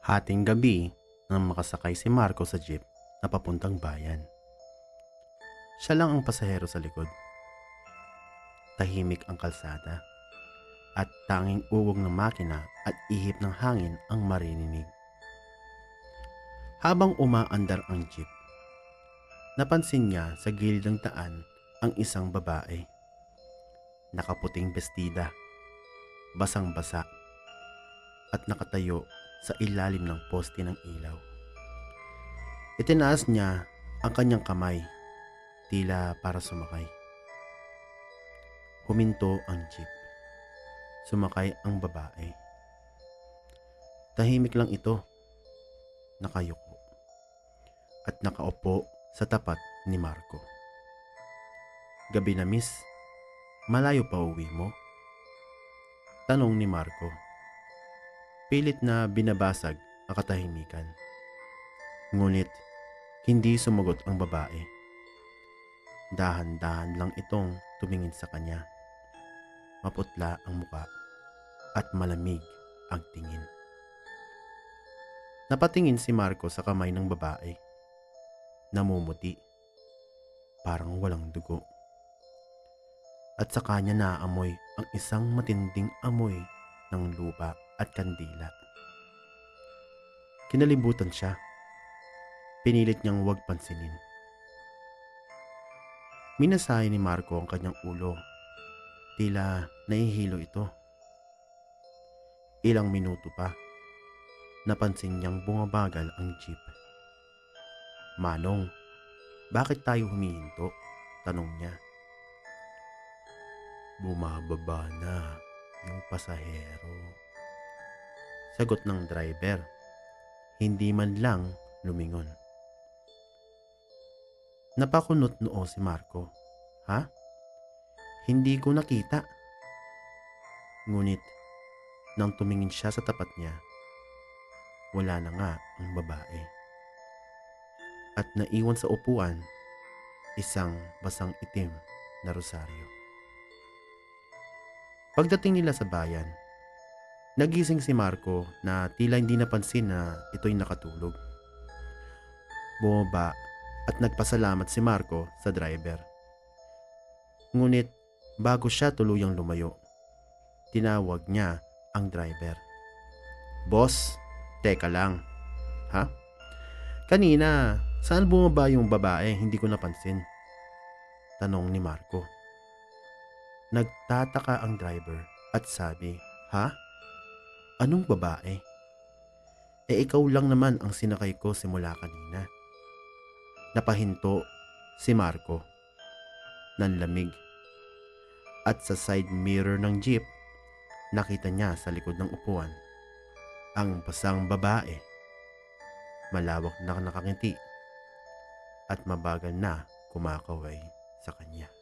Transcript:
Hating gabi nang makasakay si Marco sa jeep na papuntang bayan. Siya lang ang pasahero sa likod. Tahimik ang kalsada at tanging uwog ng makina at ihip ng hangin ang maririnig. Habang umaandar ang jeep, napansin niya sa gilid ng daan ang isang babae. Nakaputing bestida, basang-basa at nakatayo sa ilalim ng poste ng ilaw. Itinaas niya ang kanyang kamay, tila para sumakay. Huminto ang jeep. Sumakay ang babae. Tahimik lang ito, nakayuko at nakaupo sa tapat ni Marco. Gabi na, miss, malayo pa uwi mo? Tanong ni Marco. Pilit na binabasag ang katahimikan. Ngunit hindi sumagot ang babae. Dahan-dahan lang itong tumingin sa kanya. Maputla ang muka at malamig ang tingin. Napatingin si Marco sa kamay ng babae. Namumuti. Parang walang dugo. At sa kanya naamoy ang isang matinding amoy ng lupa at kandila. Kinalibutan siya. Pinilit niyang huwag pansinin. Minasahe ni Marco ang kanyang ulo. Tila nahihilo ito. Ilang minuto pa, napansin niyang bumabagal ang jeep. Manong, bakit tayo humihinto? Tanong niya. Bumababa na yung pasahero. Sagot ng driver. Hindi man lang lumingon. Napakunot noo si Marco. Ha? Hindi ko nakita. Ngunit nang tumingin siya sa tapat niya, wala na nga ang babae. At naiwan sa upuan, isang basang itim na rosaryo. Pagdating nila sa bayan, nagising si Marco na tila hindi napansin na ito'y nakatulog. Bumaba at nagpasalamat si Marco sa driver. Ngunit bago siya tuluyang lumayo, tinawag niya ang driver. Boss, teka lang. Ha? Kanina, saan bumaba yung babae? Hindi ko napansin. Tanong ni Marco. Nagtataka ang driver at sabi, ha? Anong babae? Ikaw lang naman ang sinakay ko simula kanina. Napahinto si Marco. Nanlamig. At sa side mirror ng jeep, nakita niya sa likod ng upuan ang basang babae. Malawak na nakangiti at mabagal na kumakaway sa kanya.